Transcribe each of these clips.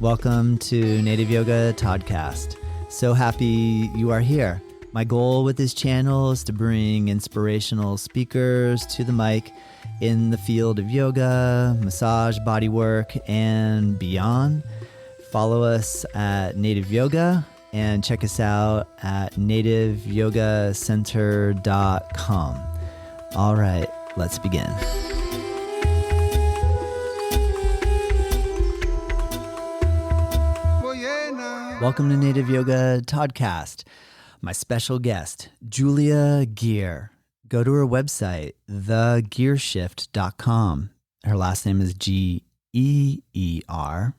Welcome to Native Yoga Toddcast. So happy you are here. My goal with this channel is to bring inspirational speakers to the mic in the field of yoga, massage, bodywork, and beyond. Follow us at Native Yoga and check us out at nativeyogacenter.com. All right, let's begin. Welcome to Native Yoga Toddcast. My special guest, Julia Geer. Go to her website, thegeershift.com. Her last name is Geer.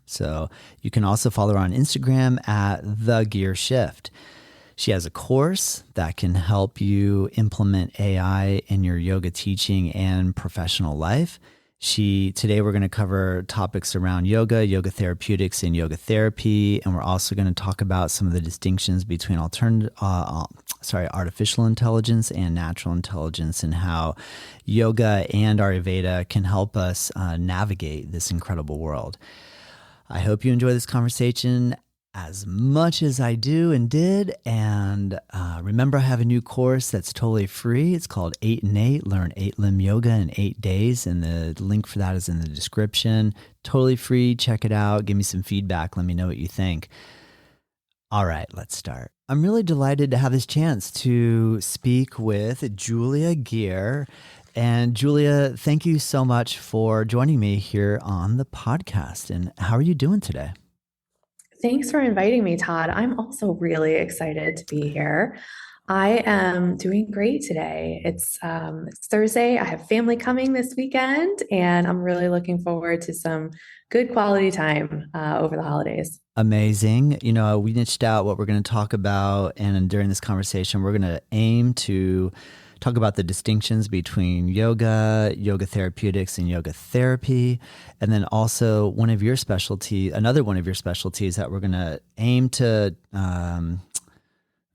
So you can also follow her on Instagram at thegeershift. She has a course that can help you implement AI in your yoga teaching and professional life. Today we're going to cover topics around yoga, yoga therapeutics, and yoga therapy. And we're also going to talk about some of the distinctions between artificial intelligence and natural intelligence, and how yoga and Ayurveda can help us navigate this incredible world. I hope you enjoy this conversation as much as I do and did. And remember, I have a new course that's totally free. It's called 8 and 8, Learn 8-Limb Yoga in 8 days. And the link for that is in the description. Totally free. Check it out. Give me some feedback. Let me know what you think. All right, let's start. I'm really delighted to have this chance to speak with Julia Geer. And Julia, thank you so much for joining me here on the podcast. And how are you doing today? Thanks for inviting me, Todd. I'm also really excited to be here. I am doing great today. It's Thursday. I have family coming this weekend, and I'm really looking forward to some good quality time over the holidays. Amazing. You know, we niched out what we're going to talk about, and during this conversation, we're going to aim to talk about the distinctions between yoga, yoga therapeutics, and yoga therapy. And then also another one of your specialties that we're going to aim to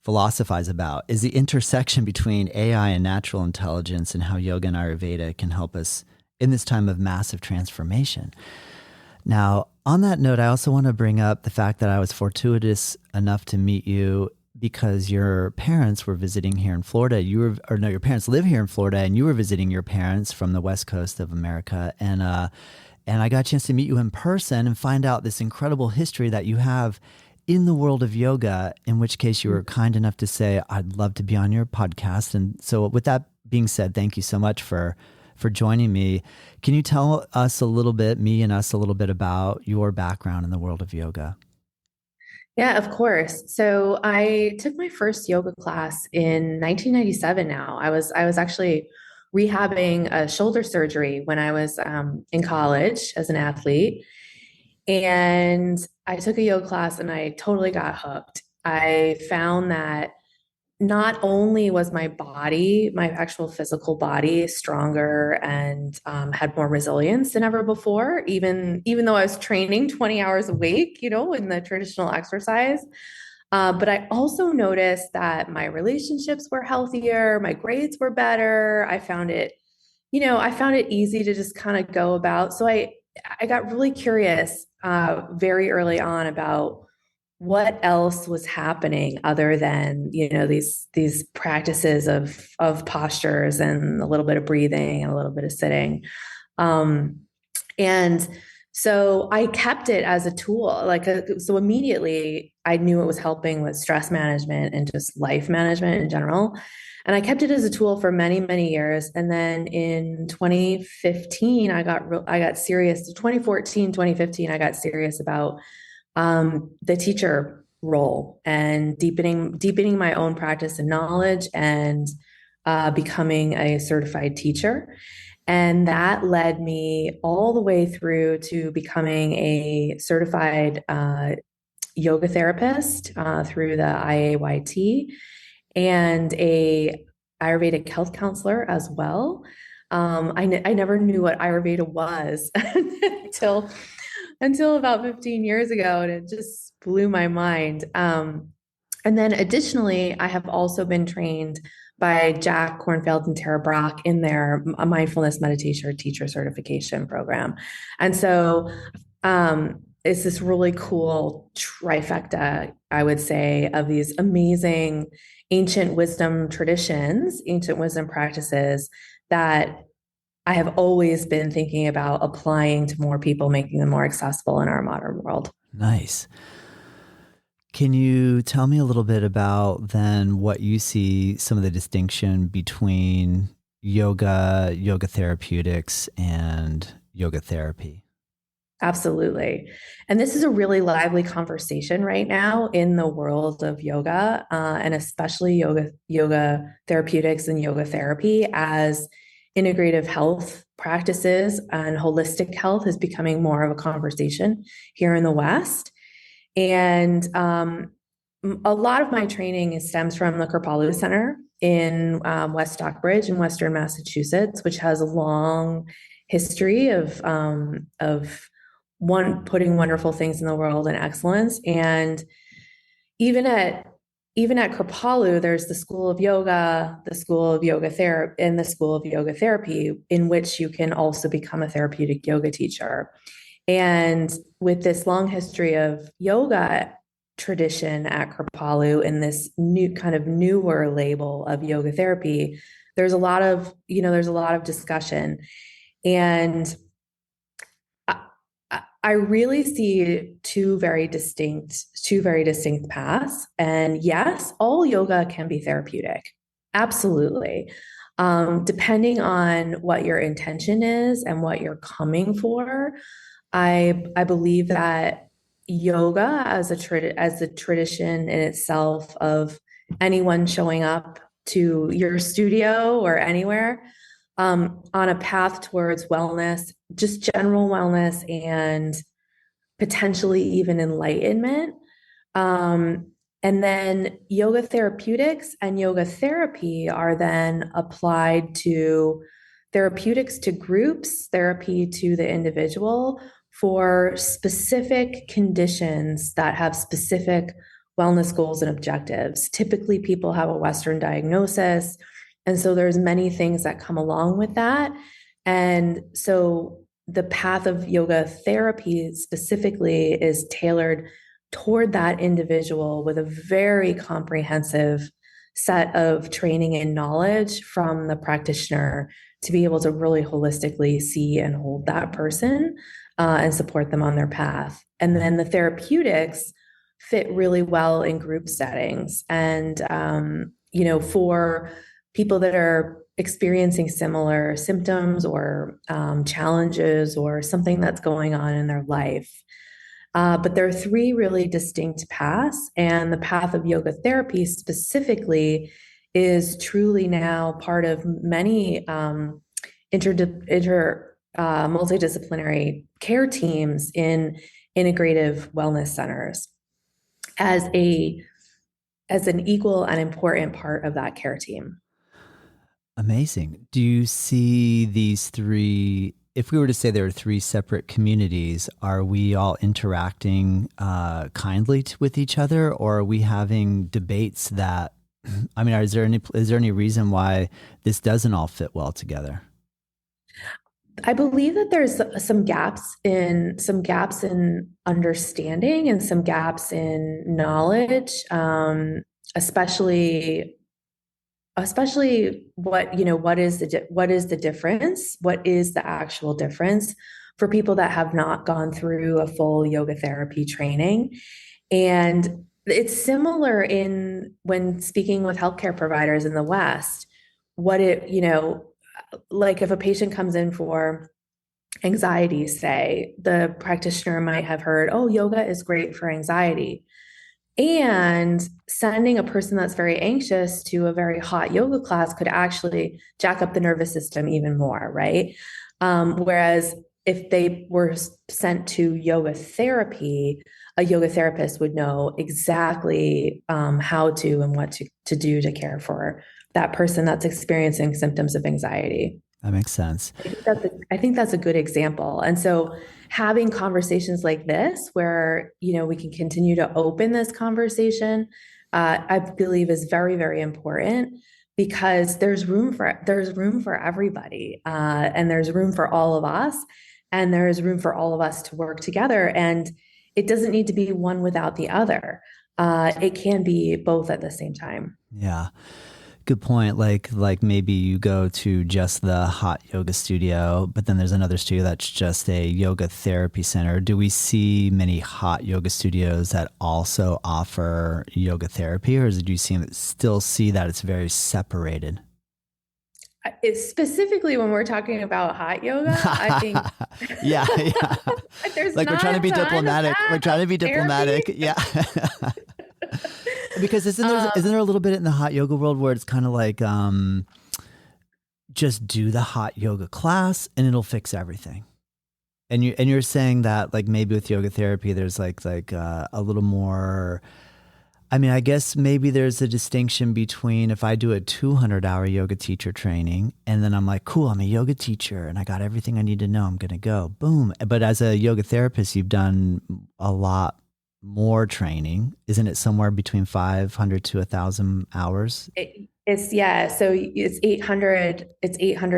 philosophize about is the intersection between AI and natural intelligence, and how yoga and Ayurveda can help us in this time of massive transformation. Now, on that note, I also want to bring up the fact that I was fortuitous enough to meet you because your parents were visiting here in Florida. Your parents live here in Florida, and you were visiting your parents from the West Coast of America. And I got a chance to meet you in person and find out this incredible history that you have in the world of yoga, in which case you were kind enough to say, I'd love to be on your podcast. And so with that being said, thank you so much for joining me. Can you tell us me and us a little bit about your background in the world of yoga? Yeah, of course. So I took my first yoga class in 1997 now. I was actually rehabbing a shoulder surgery when I was in college as an athlete. And I took a yoga class and I totally got hooked. I found that not only was my body, my actual physical body, stronger and had more resilience than ever before, even though I was training 20 hours a week, in the traditional exercise. But I also noticed that my relationships were healthier, my grades were better. I found it easy to just kind of go about. So I got really curious very early on about what else was happening other than, these practices of postures and a little bit of breathing and a little bit of sitting. And so I kept it as a tool. So immediately I knew it was helping with stress management and just life management in general. And I kept it as a tool for many, many years. And then in 2015, I got serious. 2014, 2015, I got serious about the teacher role and deepening my own practice and knowledge, and becoming a certified teacher. And that led me all the way through to becoming a certified yoga therapist through the IAYT, and a Ayurvedic health counselor as well. I never knew what Ayurveda was until about 15 years ago, and it just blew my mind. And then additionally, I have also been trained by Jack Kornfield and Brach in their mindfulness meditation teacher certification program. And so it's this really cool trifecta, I would say, of these amazing ancient wisdom traditions, ancient wisdom practices that I have always been thinking about applying to more people, making them more accessible in our modern world. Nice. Can you tell me a little bit about then what you see some of the distinction between yoga therapeutics, and yoga therapy? Absolutely. And this is a really lively conversation right now in the world of yoga, and especially yoga therapeutics and yoga therapy, as integrative health practices and holistic health is becoming more of a conversation here in the West. And a lot of my training stems from the Kripalu Center in West Stockbridge in Western Massachusetts, which has a long history of putting wonderful things in the world and excellence. And even at Kripalu, there's the School of Yoga, the School of Yoga Therapy, and the School of Yoga Therapy, in which you can also become a therapeutic yoga teacher. And with this long history of yoga tradition at Kripalu and this new kind of newer label of yoga therapy, there's a lot of discussion. And I really see two very distinct paths. And yes, all yoga can be therapeutic. Absolutely. Depending on what your intention is and what you're coming for, I believe that yoga as a tradition in itself of anyone showing up to your studio or anywhere, on a path towards wellness, just general wellness and potentially even enlightenment. And then yoga therapeutics and yoga therapy are then applied to therapeutics to groups, therapy to the individual for specific conditions that have specific wellness goals and objectives. Typically, people have a Western diagnosis, and so there's many things that come along with that. And so the path of yoga therapy specifically is tailored toward that individual with a very comprehensive set of training and knowledge from the practitioner to be able to really holistically see and hold that person and support them on their path. And then the therapeutics fit really well in group settings. And, for people that are experiencing similar symptoms or challenges or something that's going on in their life. But there are three really distinct paths, and the path of yoga therapy specifically is truly now part of many multidisciplinary care teams in integrative wellness centers as an equal and important part of that care team. Amazing. Do you see these three, if we were to say there are three separate communities, are we all interacting kindly with each other, or are we having debates that, I mean, is there any reason why this doesn't all fit well together? I believe that there's some gaps in understanding and some gaps in knowledge, especially what is the difference? What is the actual difference for people that have not gone through a full yoga therapy training? And it's similar when speaking with healthcare providers in the West, like if a patient comes in for anxiety, say, the practitioner might have heard, oh, yoga is great for anxiety. And sending a person that's very anxious to a very hot yoga class could actually jack up the nervous system even more, right? Whereas if they were sent to yoga therapy, a yoga therapist would know exactly how to and what to do to care for that person that's experiencing symptoms of anxiety. That makes sense. I think that's a good example. And so having conversations like this, where, we can continue to open this conversation, I believe is very, very important, because there's room for everybody, and there's room for all of us, and there's room for all of us to work together. And it doesn't need to be one without the other. It can be both at the same time. Yeah. Good point. Like maybe you go to just the hot yoga studio, but then there's another studio that's just a yoga therapy center. Do we see many hot yoga studios that also offer yoga therapy, or do you still see that it's very separated? It's specifically when we're talking about hot yoga, I think Yeah, yeah. there's Like we're not trying to a be ton of diplomatic. We're that trying to be therapy. diplomatic. Yeah. Because Um, isn't there a little bit in the hot yoga world where it's kind of like just do the hot yoga class and it'll fix everything. And you're saying that like maybe with yoga therapy there's a little more. I mean, I guess maybe there's a distinction between if I do a 200-hour yoga teacher training and then I'm like, cool, I'm a yoga teacher and I got everything I need to know. I'm going to go. Boom. But as a yoga therapist, you've done a lot more training. Isn't it somewhere between 500 to 1,000 hours? it's yeah, so it's 800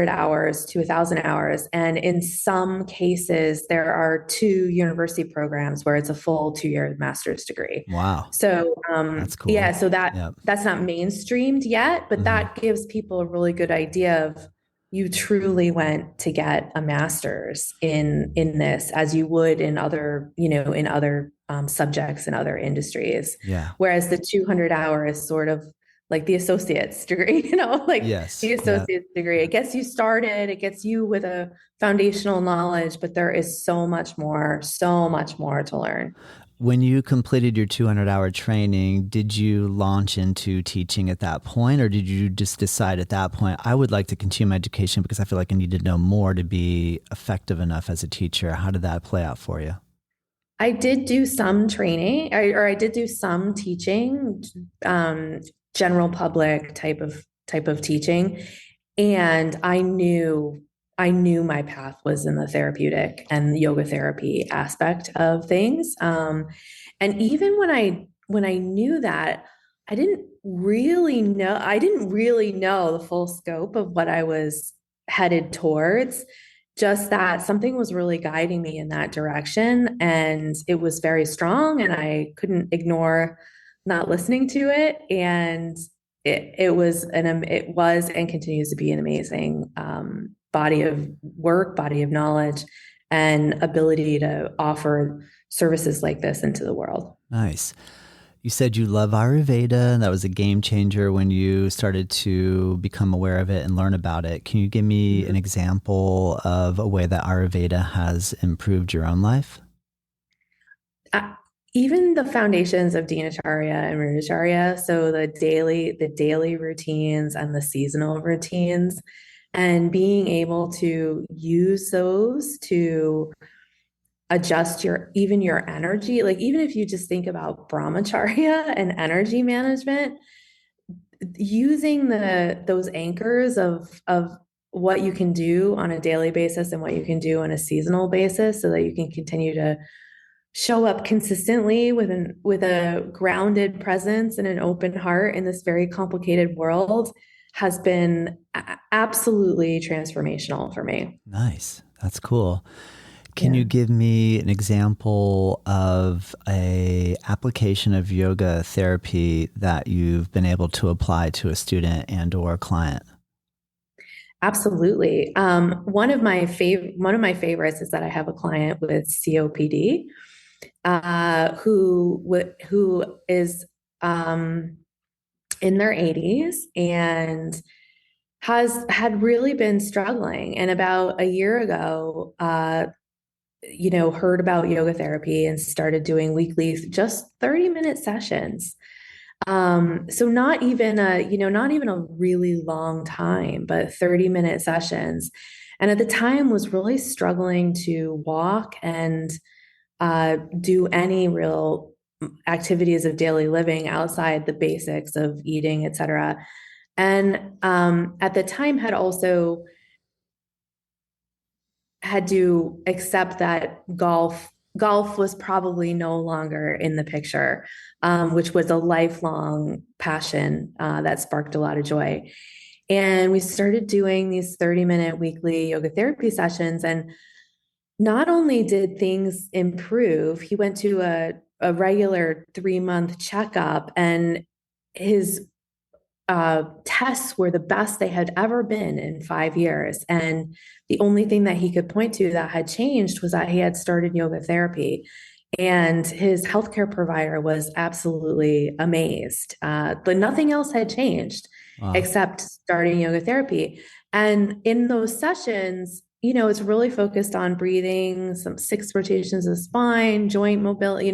hours to 1,000 hours. And in some cases, there are two university programs where it's a full 2-year master's degree. Wow. So That's yeah, cool. so Yep. that's not mainstreamed yet, but Hmm. that gives people a really good idea of you truly went to get a master's in this as you would in other, in other subjects and other industries. Yeah. Whereas the 200 hour is sort of like the associate's degree, like Yes. the Yeah. associate's degree. It gets you started, it gets you with a foundational knowledge, but there is so much more to learn. When you completed your 200-hour training, did you launch into teaching at that point, or did you just decide at that point, I would like to continue my education because I feel like I need to know more to be effective enough as a teacher? How did that play out for you? I did do some training, or I did do some teaching, um, general public type of teaching, and I knew my path was in the therapeutic and yoga therapy aspect of things. And even when I knew that, I didn't really know the full scope of what I was headed towards, just that something was really guiding me in that direction and it was very strong and I couldn't ignore not listening to it. And it was and continues to be an amazing body of work, body of knowledge, and ability to offer services like this into the world. Nice. You said you love Ayurveda, and that was a game changer when you started to become aware of it and learn about it. Can you give me an example of a way that Ayurveda has improved your own life? uh, Even the foundations of dinacharya and runacharya, so the daily routines and the seasonal routines, and being able to use those to adjust your energy. Like even if you just think about brahmacharya and energy management, using those anchors of what you can do on a daily basis and what you can do on a seasonal basis so that you can continue to show up consistently with a grounded presence and an open heart in this very complicated world has been absolutely transformational for me. Nice. That's cool. Can Yeah. you give me an example of a application of yoga therapy that you've been able to apply to a student and or client? Absolutely. One of my favorites is that I have a client with COPD, who is in their 80s and has had really been struggling. And about a year ago, heard about yoga therapy and started doing weekly, just 30-minute sessions. So not even a really long time, but 30-minute sessions. And at the time was really struggling to walk and do any real activities of daily living outside the basics of eating, etc. And at the time had to accept that golf was probably no longer in the picture, which was a lifelong passion that sparked a lot of joy. And we started doing these 30-minute weekly yoga therapy sessions. And not only did things improve, he went to a regular 3-month checkup, and his tests were the best they had ever been in 5 years. And the only thing that he could point to that had changed was that he had started yoga therapy. And his healthcare provider was absolutely amazed. But nothing else had changed Wow. except starting yoga therapy. And in those sessions, it's really focused on breathing, some 6 rotations of the spine, joint mobility,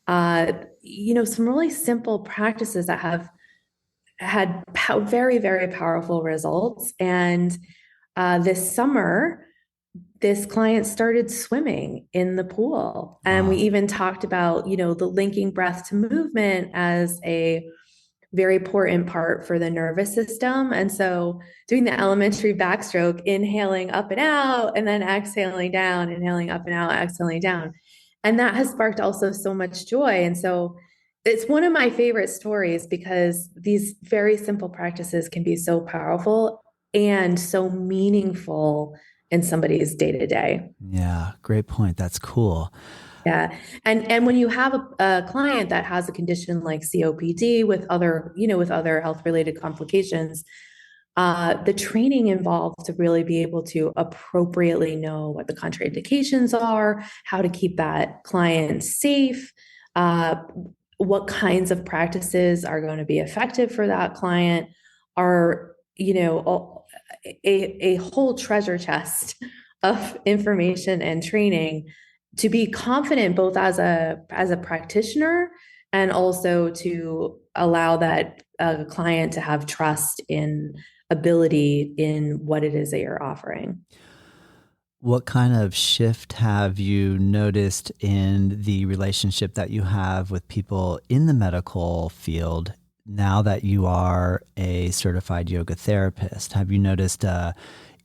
some really simple practices that have had very, very powerful results. And this summer, this client started swimming in the pool. And we Wow. even talked about, the linking breath to movement as a very important part for the nervous system. And so doing the elementary backstroke, inhaling up and out, and then exhaling down, inhaling up and out, exhaling down. And that has sparked also so much joy. And so it's one of my favorite stories because these very simple practices can be so powerful and so meaningful in somebody's day to day. Yeah, great point. That's cool. Yeah. And when you have a client that has a condition like COPD with other health related complications, the training involved to really be able to appropriately know what the contraindications are, how to keep that client safe, uh, what kinds of practices are going to be effective for that client are, a whole treasure chest of information and training to be confident both as a practitioner and also to allow that client to have trust in ability in what it is that you're offering. What kind of shift have you noticed in the relationship that you have with people in the medical field now that you are a certified yoga therapist? Have you noticed a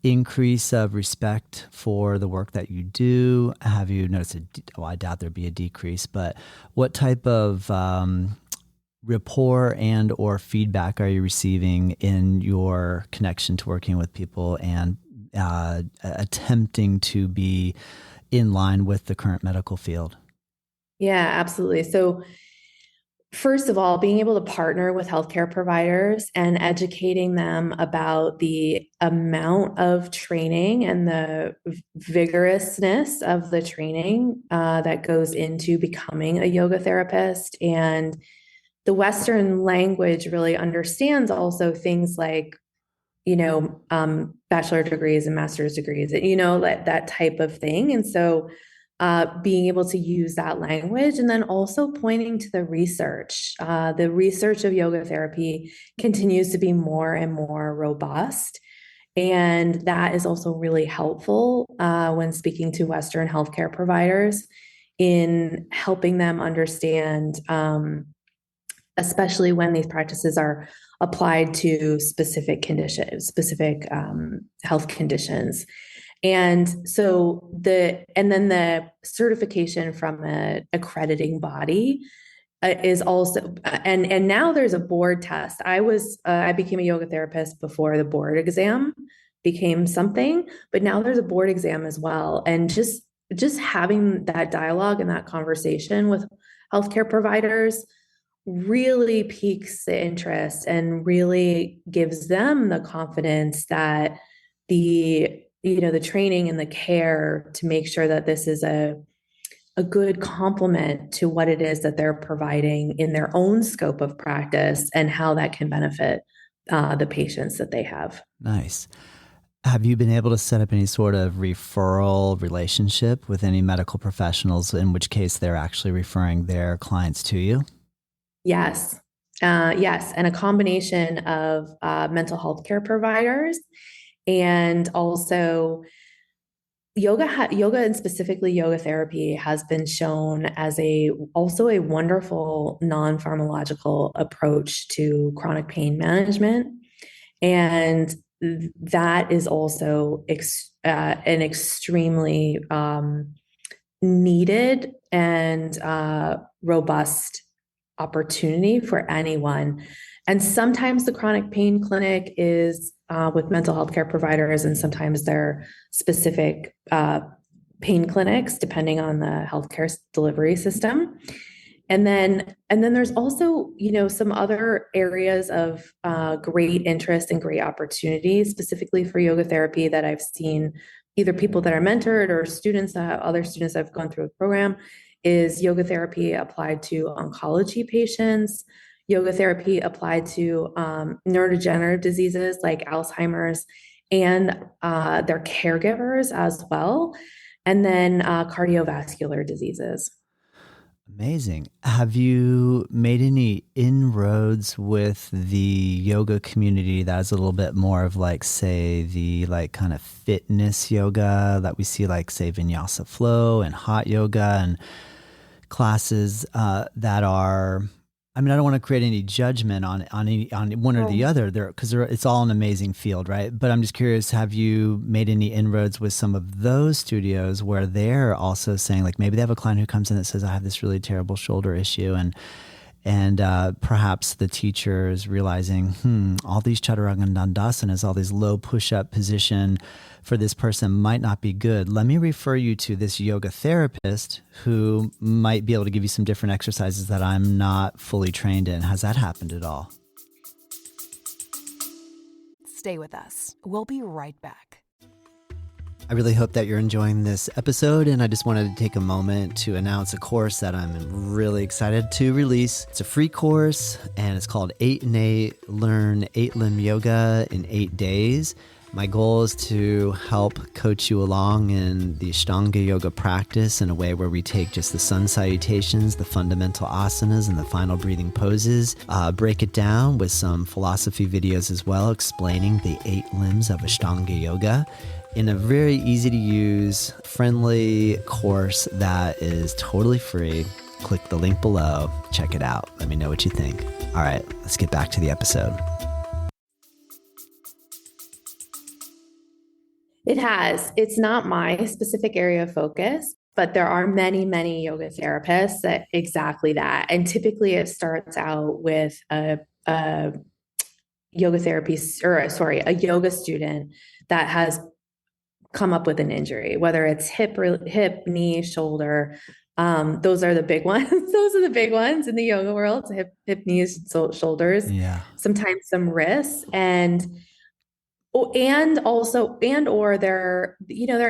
increase of respect for the work that you do? Have you noticed well, I doubt there'd be a decrease, but what type of rapport and or feedback are you receiving in your connection to working with people and attempting to be in line with the current medical field? Yeah, absolutely. So first of all, being able to partner with healthcare providers and educating them about the amount of training and the vigorousness of the training that goes into becoming a yoga therapist. And the Western language really understands also things like, bachelor degrees and master's degrees, that type of thing. And so being able to use that language and then also pointing to the research. The research of yoga therapy continues to be more and more robust. And that is also really helpful when speaking to Western healthcare providers in helping them understand, especially when these practices are applied to specific conditions, specific health conditions. And then the certification from an accrediting body is also, and now there's a board test. I became a yoga therapist before the board exam became something, but now there's a board exam as well. And just having that dialogue and that conversation with healthcare providers really piques the interest and really gives them the confidence that the training and the care to make sure that this is a good complement to what it is that they're providing in their own scope of practice and how that can benefit the patients that they have. Nice. Have you been able to set up any sort of referral relationship with any medical professionals, in which case they're actually referring their clients to you? Yes. Yes. And a combination of mental health care providers and also yoga and specifically yoga therapy has been shown as also a wonderful non-pharmacological approach to chronic pain management. And that is also an extremely needed and robust opportunity for anyone. And sometimes the chronic pain clinic is with mental health care providers, and sometimes they're specific pain clinics, depending on the healthcare delivery system. And then there's also, some other areas of great interest and great opportunities specifically for yoga therapy that I've seen either people that are mentored or other students that have gone through a program is yoga therapy applied to oncology patients, yoga therapy applied to neurodegenerative diseases like Alzheimer's and their caregivers as well, and then cardiovascular diseases. Amazing. Have you made any inroads with the yoga community that is a little bit more of like, say, the like kind of fitness yoga that we see, like, say, Vinyasa Flow and hot yoga and classes that are, I mean, I don't want to create any judgment on one or the other there, because it's all an amazing field, right? But I'm just curious, have you made any inroads with some of those studios where they're also saying, like, maybe they have a client who comes in that says, I have this really terrible shoulder issue, and perhaps the teacher is realizing, all these chaturanga and dandasanas, all these low push-up position for this person might not be good. Let me refer you to this yoga therapist who might be able to give you some different exercises that I'm not fully trained in. Has that happened at all? Stay with us. We'll be right back. I really hope that you're enjoying this episode, and I just wanted to take a moment to announce a course that I'm really excited to release. It's a free course, and it's called 8 in 8, Learn 8-Limb Yoga in 8 Days. My goal is to help coach you along in the Ashtanga yoga practice in a way where we take just the sun salutations, the fundamental asanas, and the final breathing poses, break it down with some philosophy videos as well, explaining the 8 limbs of Ashtanga yoga in a very easy to use, friendly course that is totally free. Click the link below, check it out. Let me know what you think. All right, let's get back to the episode. It has. It's not my specific area of focus, but there are many, many yoga therapists that exactly that. And typically it starts out with a yoga therapy, or sorry, a yoga student that has come up with an injury, whether it's hip, knee, shoulder. Those are the big ones. Those are the big ones in the yoga world: hip, knees, shoulders. Yeah. Sometimes some wrists, or they're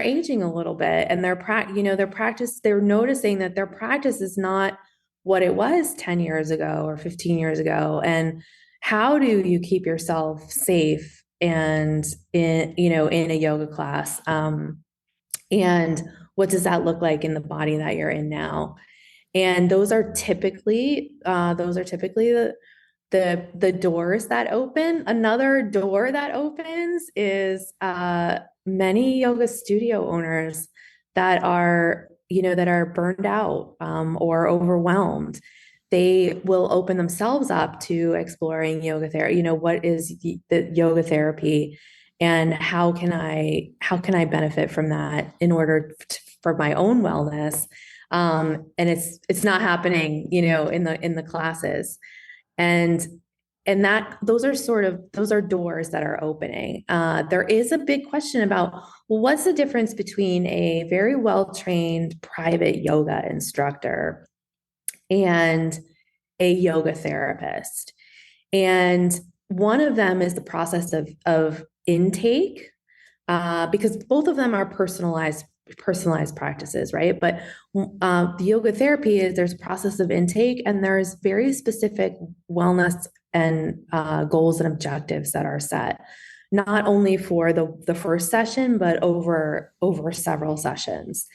aging a little bit, and they're noticing that their practice is not what it was 10 years ago or 15 years ago. And how do you keep yourself safe and in a yoga class? And what does that look like in the body that you're in now? And those are typically the doors that open. Another door that opens is many yoga studio owners that are burned out or overwhelmed. They will open themselves up to exploring yoga therapy. What is the yoga therapy, and how can I benefit from that in order for my own wellness? And it's not happening, in the classes. And that those are doors that are opening. There is a big question about, well, what's the difference between a very well-trained private yoga instructor and a yoga therapist? And one of them is the process of intake, because both of them are personalized practices, right? But the yoga therapy there's a process of intake, and there's very specific wellness and goals and objectives that are set, not only for the first session, but over several sessions.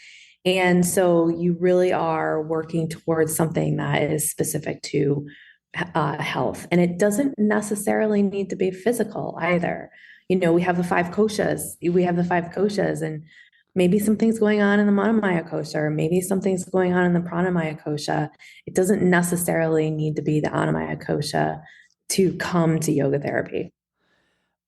And so you really are working towards something that is specific to health, and it doesn't necessarily need to be physical either. We have the five koshas, and maybe something's going on in the Manomaya kosha, or maybe something's going on in the Pranamaya kosha. It doesn't necessarily need to be the Annamaya kosha to come to yoga therapy.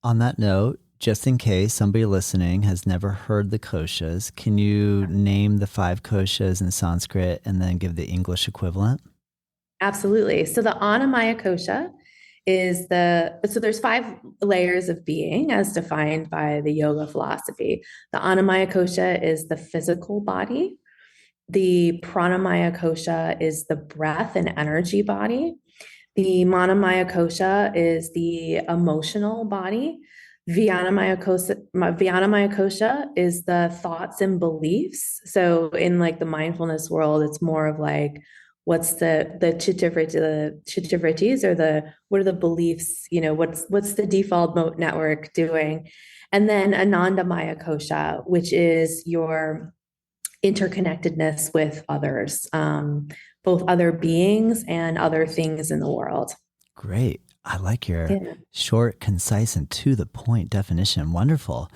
On that note, just in case somebody listening has never heard the koshas, can you name the 5 koshas in Sanskrit and then give the English equivalent? Absolutely. So the Annamaya kosha so there's 5 layers of being as defined by the yoga philosophy. The Annamaya Kosha is the physical body. The Pranamaya Kosha is the breath and energy body. The Manomaya Kosha is the emotional body. Vyanamaya Kosha is the thoughts and beliefs. So in like the mindfulness world, it's more of like, what's the chitta vrittis, or what are the beliefs, what's the default network doing? And then Anandamaya Kosha, which is your interconnectedness with others, both other beings and other things in the world. Great. I like your short, concise, and to the point definition. Wonderful.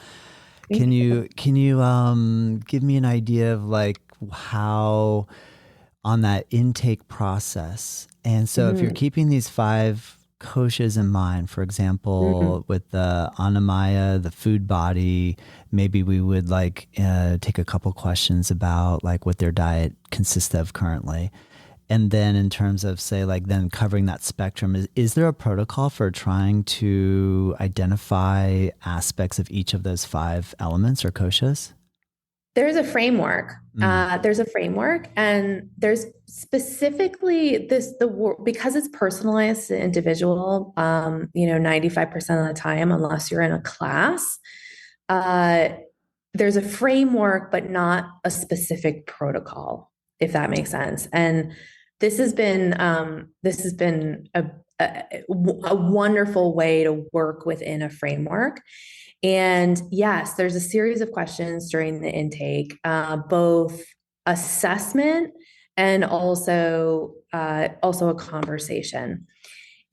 Can you give me an idea of like how on that intake process? And so if you're keeping these 5 koshas in mind, for example, with the Annamaya, the food body, maybe we would like take a couple questions about like what their diet consists of currently. And then in terms of say like then covering that spectrum, is there a protocol for trying to identify aspects of each of those 5 elements or koshas? There's a framework. And there's specifically because it's personalized to individual, 95% of the time, unless you're in a class, there's a framework, but not a specific protocol, if that makes sense. And this has been a wonderful way to work within a framework. And yes, there's a series of questions during the intake, both assessment and also a conversation.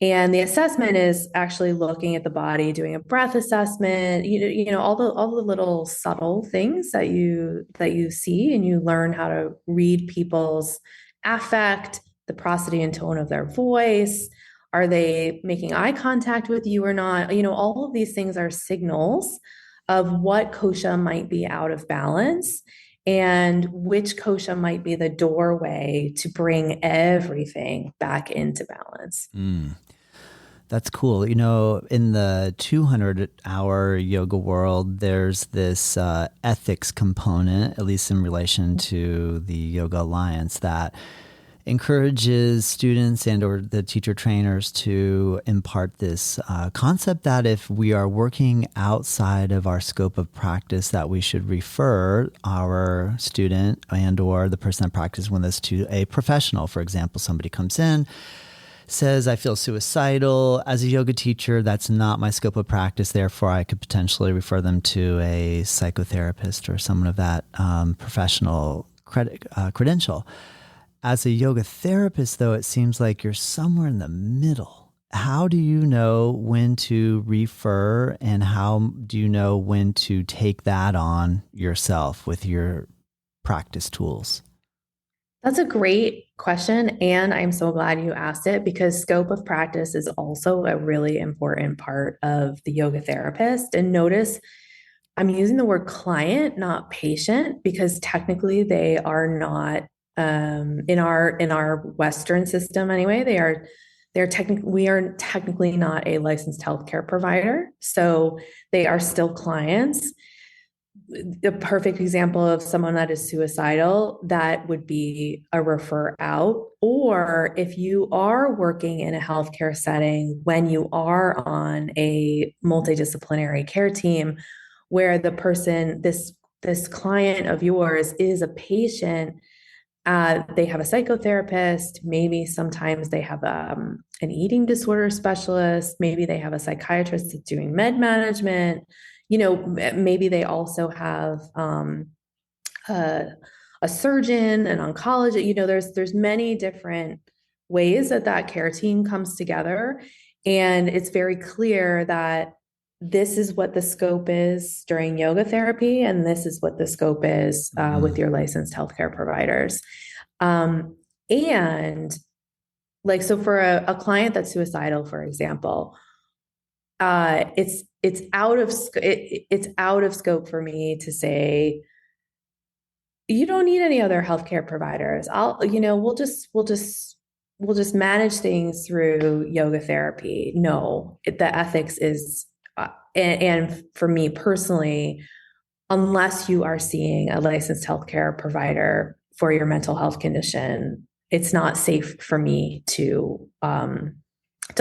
And the assessment is actually looking at the body, doing a breath assessment, all the little subtle things that you see, and you learn how to read people's affect, the prosody and tone of their voice. Are they making eye contact with you or not? All of these things are signals of what kosha might be out of balance and which kosha might be the doorway to bring everything back into balance. That's cool. In the 200-hour yoga world, there's this ethics component, at least in relation to the Yoga Alliance, that encourages students and or the teacher trainers to impart this concept that if we are working outside of our scope of practice, that we should refer our student and or the person that practices with us to a professional. For example, somebody comes in, says, I feel suicidal. As a yoga teacher, that's not my scope of practice. Therefore, I could potentially refer them to a psychotherapist or someone of that professional credential. As a yoga therapist, though, it seems like you're somewhere in the middle. How do you know when to refer, and how do you know when to take that on yourself with your practice tools? That's a great question. And I'm so glad you asked it, because scope of practice is also a really important part of the yoga therapist. And notice I'm using the word client, not patient, because technically they are not, in our Western system anyway, we are technically not a licensed healthcare provider. So they are still clients. The perfect example of someone that is suicidal, that would be a refer out. Or if you are working in a healthcare setting, when you are on a multidisciplinary care team, where the person, this client of yours is a patient, they have a psychotherapist, maybe sometimes they have an eating disorder specialist, maybe they have a psychiatrist that's doing med management, maybe they also have a surgeon, an oncologist. There's many different ways that care team comes together. And it's very clear that this is what the scope is during yoga therapy, and this is what the scope is with your licensed healthcare providers. And like, so for a client that's suicidal, for example, it's out of scope for me to say, you don't need any other healthcare providers. We'll just we'll just manage things through yoga therapy. No, the ethics is, and for me personally, unless you are seeing a licensed healthcare provider for your mental health condition, it's not safe for me to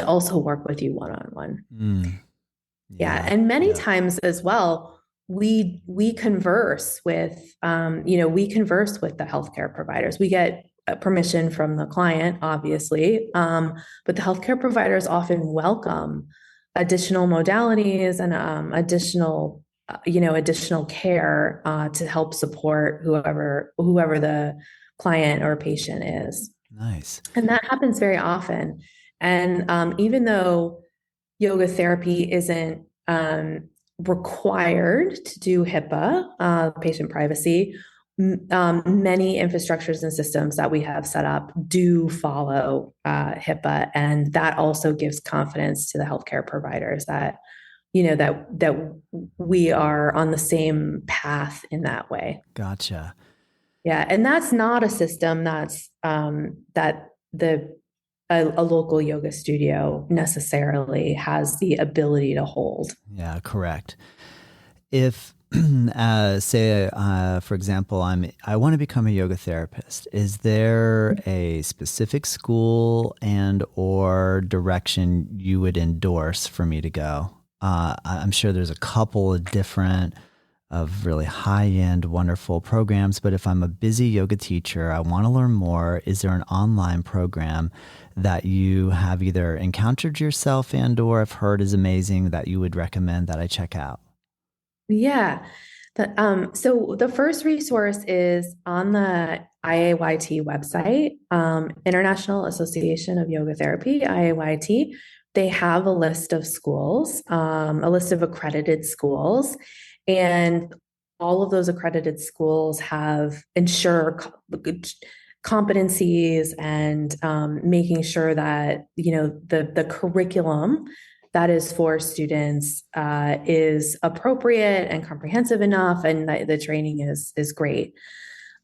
also work with you one-on-one. Yeah. And many times as well, we converse with, we converse with the healthcare providers. We get permission from the client, obviously, but the healthcare providers often welcome additional modalities and additional care to help support whoever the client or patient is. Nice. And that happens very often. And even though yoga therapy isn't required to do HIPAA, patient privacy, many infrastructures and systems that we have set up do follow HIPAA, and that also gives confidence to the healthcare providers that that we are on the same path in that way. Gotcha. Yeah, and that's not a system that's that a local yoga studio necessarily has the ability to hold. Yeah, correct. If say, for example, I want to become a yoga therapist, is there a specific school and or direction you would endorse for me to go? I'm sure there's a couple of different of really high-end, wonderful programs. But if I'm a busy yoga teacher, I want to learn more, is there an online program that you have either encountered yourself and or have heard is amazing that you would recommend that I check out? Yeah. So the first resource is on the IAYT website, International Association of Yoga Therapy, IAYT. They have a list of schools, a list of accredited schools. And all of those accredited schools ensure competencies and making sure that the curriculum that is for students is appropriate and comprehensive enough, and the training is great.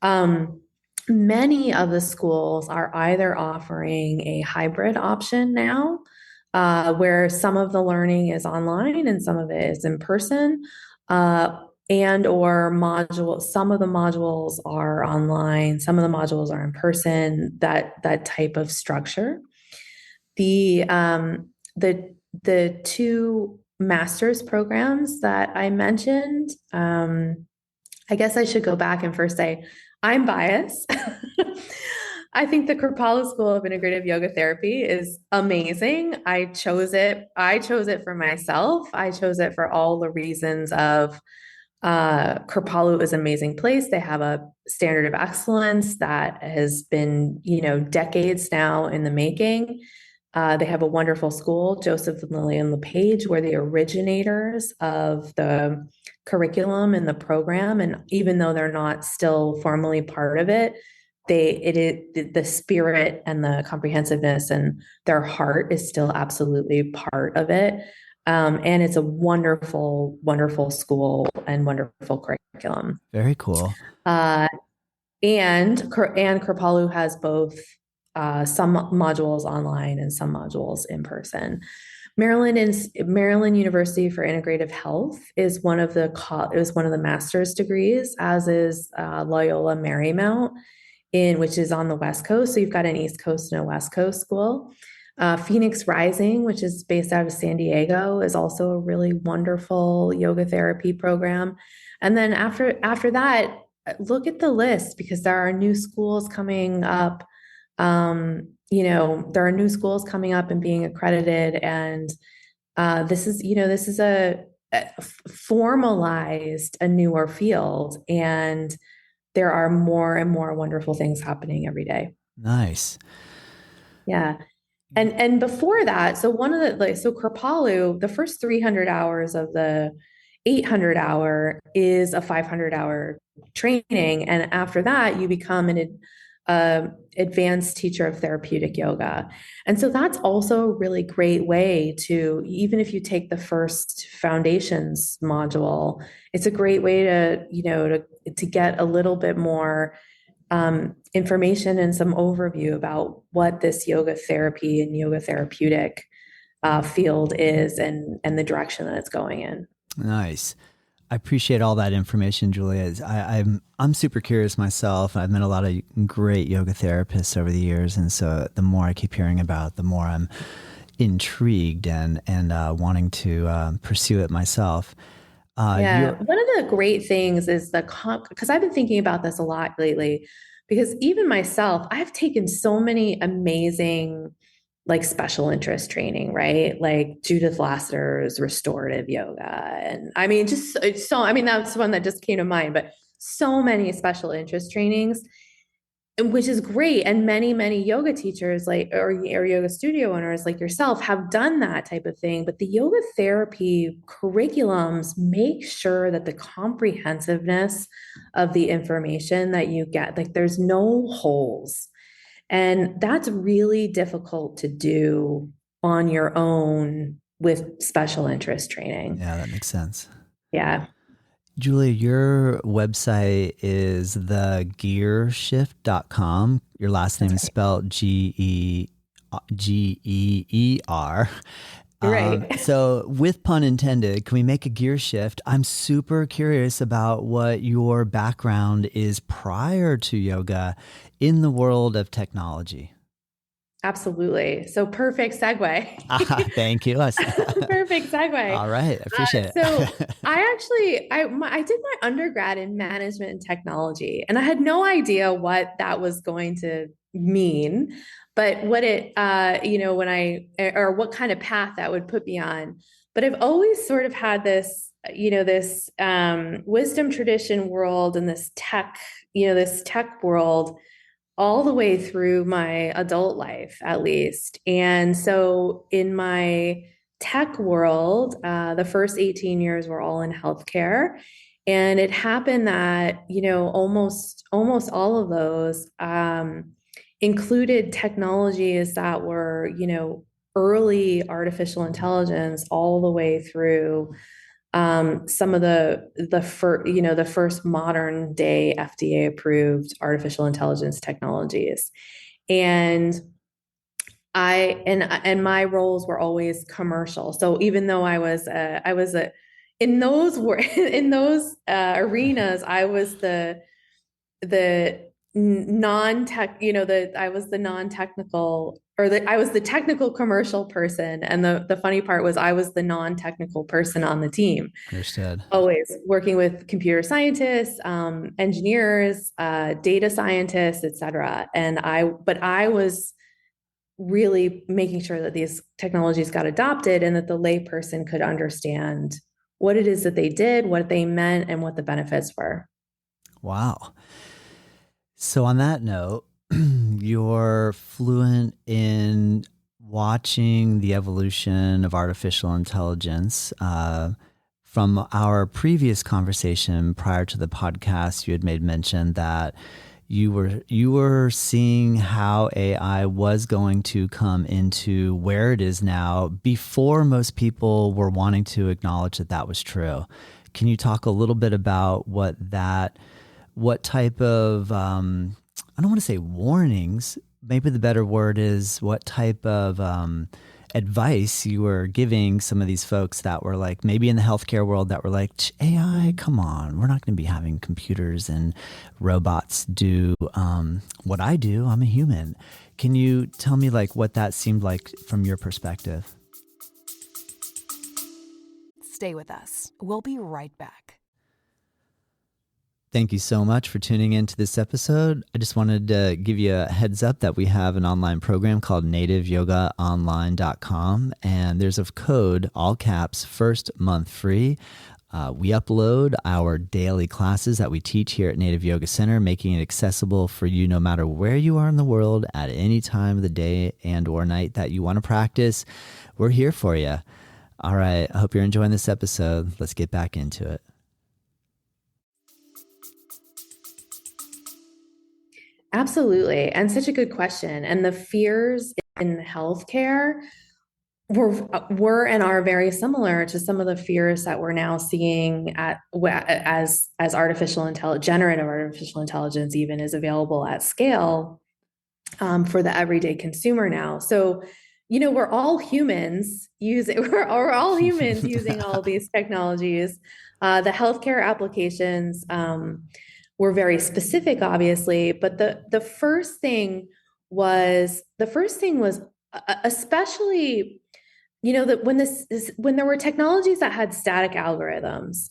Many of the schools are either offering a hybrid option now, where some of the learning is online and some of it is in person. And or some of the modules are online, some of the modules are in person, that type of structure. The two master's programs that I mentioned, I guess I should go back and first say, I'm biased. I think the Kripalu School of Integrative Yoga Therapy is amazing. I chose it for myself. I chose it for all the reasons of Kripalu is an amazing place. They have a standard of excellence that has been, decades now in the making. They have a wonderful school. Joseph and Lillian LePage were the originators of the curriculum and the program. And even though they're not still formally part of it, the spirit and the comprehensiveness and their heart is still absolutely part of it. And it's a wonderful, wonderful school and wonderful curriculum. Very cool. And Kripalu has both some modules online and some modules in person. Maryland University for Integrative Health is one of the master's degrees, as is Loyola Marymount, which is on the West Coast. So you've got an East Coast and a West Coast school. Phoenix Rising, which is based out of San Diego, is also a really wonderful yoga therapy program. And then after that, look at the list, because there are new schools coming up. There are new schools coming up and being accredited, and this is a formalized, a newer field, and there are more and more wonderful things happening every day. Nice. Yeah. And before that, so Kripalu, the first 300 hours of the 800 hour is a 500 hour training. And after that, you become an advanced teacher of therapeutic yoga. And so that's also a really great way to, even if you take the first foundations module, it's a great way to get a little bit more information and some overview about what this yoga therapy and yoga therapeutic field is, and the direction that it's going in. Nice. I appreciate all that information, Julia. I'm super curious myself. I've met a lot of great yoga therapists over the years, and so the more I keep hearing about it, the more I'm intrigued and wanting to pursue it myself. Yeah, one of the great things is because I've been thinking about this a lot lately, because even myself, I've taken so many amazing like special interest training, right? Like Judith Lasseter's restorative yoga. And I mean, I mean, that's one that just came to mind, but so many special interest trainings, which is great. And many yoga teachers or yoga studio owners like yourself have done that type of thing. But the yoga therapy curriculums make sure that the comprehensiveness of the information that you get, like there's no holes. And that's really difficult to do on your own with special interest training. Yeah, that makes sense. Yeah. Julia, your website is thegeershift.com. Your last name is spelled Geer. Right. So with pun intended, can we make a gear shift? I'm super curious about what your background is prior to yoga in the world of technology. Absolutely. So perfect segue. Thank you. Perfect segue. All right. I appreciate it. So I did my undergrad in management and technology, and I had no idea what that was going to mean, but what it, what kind of path that would put me on. But I've always sort of had this, this wisdom tradition world and this tech world all the way through my adult life, at least. And so in my tech world, the first 18 years were all in healthcare. And it happened that, almost all of those included technologies that were, early artificial intelligence all the way through some of the first modern day FDA approved artificial intelligence technologies. And my roles were always commercial. So even though I was in those arenas, I was the non-tech, I was the non-technical, I was the technical commercial person. And the funny part was I was the non-technical person on the team. Understood. Always working with computer scientists, engineers, data scientists, et cetera. But I was really making sure that these technologies got adopted and that the layperson could understand what it is that they did, what they meant, and what the benefits were. Wow. So on that note, you're fluent in watching the evolution of artificial intelligence. From our previous conversation prior to the podcast, you had made mention that you were seeing how AI was going to come into where it is now before most people were wanting to acknowledge that that was true. Can you talk a little bit about what type of, I don't want to say warnings, maybe the better word is what type of advice you were giving some of these folks that were like, maybe in the healthcare world that were like, AI, come on, we're not going to be having computers and robots do what I do. I'm a human. Can you tell me like what that seemed like from your perspective? Stay with us. We'll be right back. Thank you so much for tuning into this episode. I just wanted to give you a heads up that we have an online program called nativeyogaonline.com, and there's a code, all caps, first month free. We upload our daily classes that we teach here at Native Yoga Center, making it accessible for you no matter where you are in the world at any time of the day and or night that you want to practice. We're here for you. All right. I hope you're enjoying this episode. Let's get back into it. Absolutely. And such a good question. And the fears in healthcare were and are very similar to some of the fears that we're now seeing as generative artificial intelligence even is available at scale for the everyday consumer now. So, we're all humans using we're all humans using all of these technologies. The healthcare applications were very specific, obviously, but the first thing was especially that when there were technologies that had static algorithms,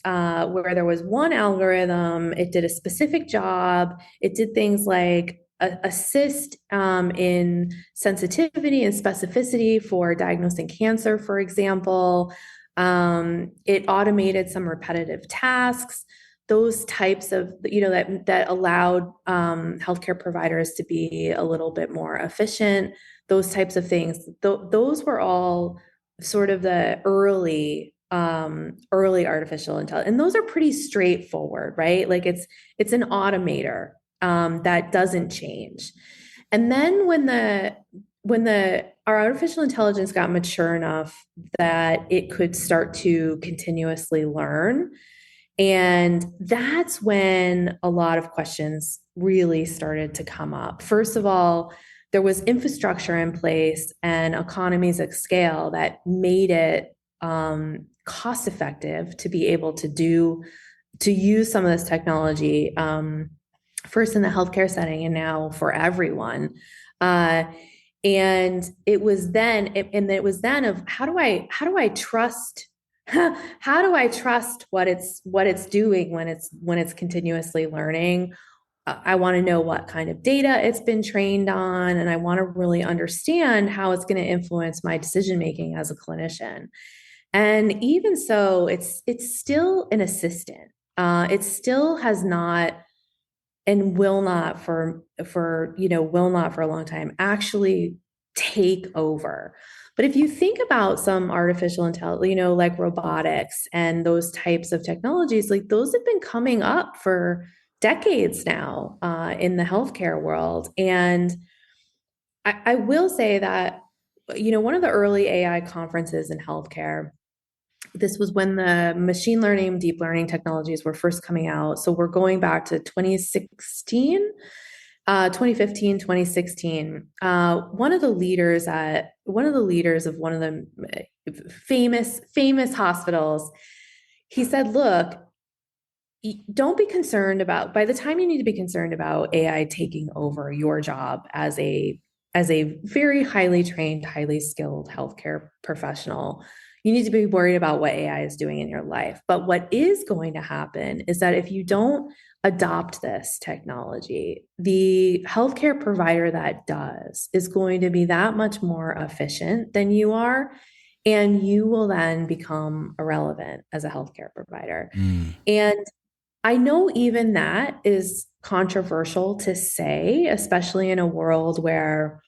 where there was one algorithm, it did a specific job, it did things like assist in sensitivity and specificity for diagnosing cancer, for example. It automated some repetitive tasks, those types of, that allowed healthcare providers to be a little bit more efficient, those types of things. Those were all sort of the early artificial intelligence, and those are pretty straightforward, right? Like it's an automator that doesn't change. And then when our artificial intelligence got mature enough that it could start to continuously learn, and that's when a lot of questions really started to come up. First of all, there was infrastructure in place and economies of scale that made it cost effective to be able to use some of this technology, first in the healthcare setting and now for everyone. And it was then of how do I trust what it's doing when it's continuously learning? I want to know what kind of data it's been trained on, and I want to really understand how it's going to influence my decision making as a clinician. And even so, it's still an assistant. It still has not and will not for a long time actually take over. But if you think about some artificial intelligence, like robotics and those types of technologies, like those have been coming up for decades now in the healthcare world. And I will say that, one of the early AI conferences in healthcare, this was when the machine learning, deep learning technologies were first coming out. So we're going back to 2016, 2015, 2016. One of the leaders of one of the famous hospitals, he said, look, don't be concerned about, by the time you need to be concerned about AI taking over your job as a very highly trained, highly skilled healthcare professional, you need to be worried about what AI is doing in your life. But what is going to happen is that if you don't adopt this technology, the healthcare provider that does is going to be that much more efficient than you are. And you will then become irrelevant as a healthcare provider. And I know even that is controversial to say, especially in a world where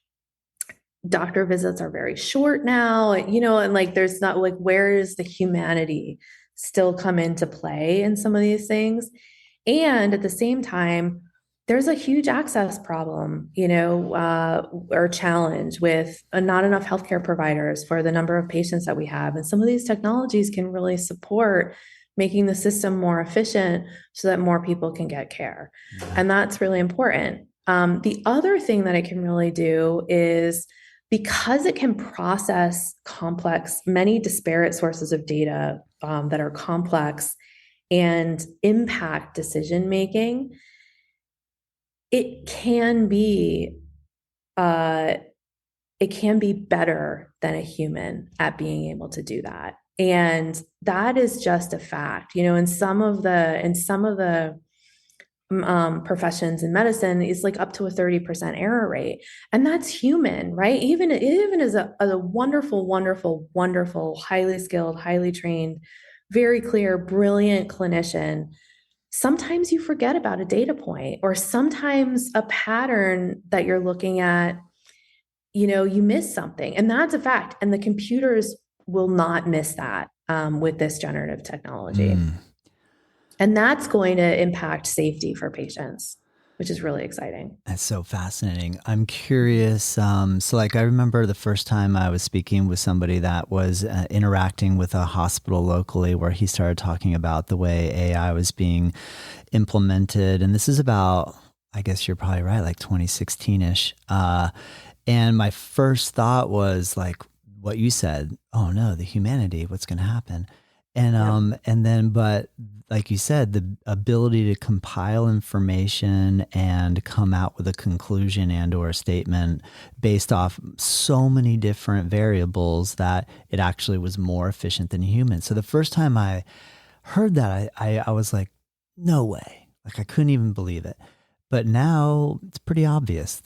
doctor visits are very short now, and like there's not, like, where does the humanity still come into play in some of these things? And at the same time, there's a huge access problem, or challenge with not enough healthcare providers for the number of patients that we have. And some of these technologies can really support making the system more efficient so that more people can get care. And that's really important. The other thing that it can really do is, because it can process many disparate sources of data that are complex and impact decision making, it can be better than a human at being able to do that. And that is just a fact. In some of the professions in medicine is like up to a 30% error rate. And that's human, right? Even as a wonderful, wonderful, wonderful, highly skilled, highly trained, very clear, brilliant clinician, sometimes you forget about a data point, or sometimes a pattern that you're looking at, you miss something. And that's a fact. And the computers will not miss that with this generative technology. And that's going to impact safety for patients. which is really exciting. That's so fascinating. I'm curious. So like I remember the first time I was speaking with somebody that was interacting with a hospital locally, where he started talking about the way AI was being implemented. And this is about, I guess you're probably right, like 2016-ish. And my first thought was like what you said, oh no, the humanity, what's going to happen? And then, but like you said, the ability to compile information and come out with a conclusion and or a statement based off so many different variables that it actually was more efficient than a human. So the first time I heard that, I was like, no way. Like I couldn't even believe it. But now it's pretty obvious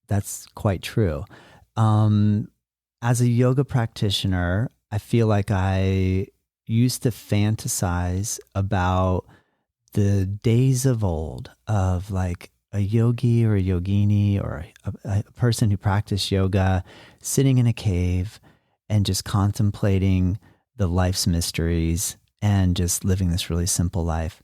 that's quite true. As a yoga practitioner, I feel like I used to fantasize about the days of old of like a yogi or a yogini or a person who practiced yoga sitting in a cave and just contemplating the life's mysteries and just living this really simple life.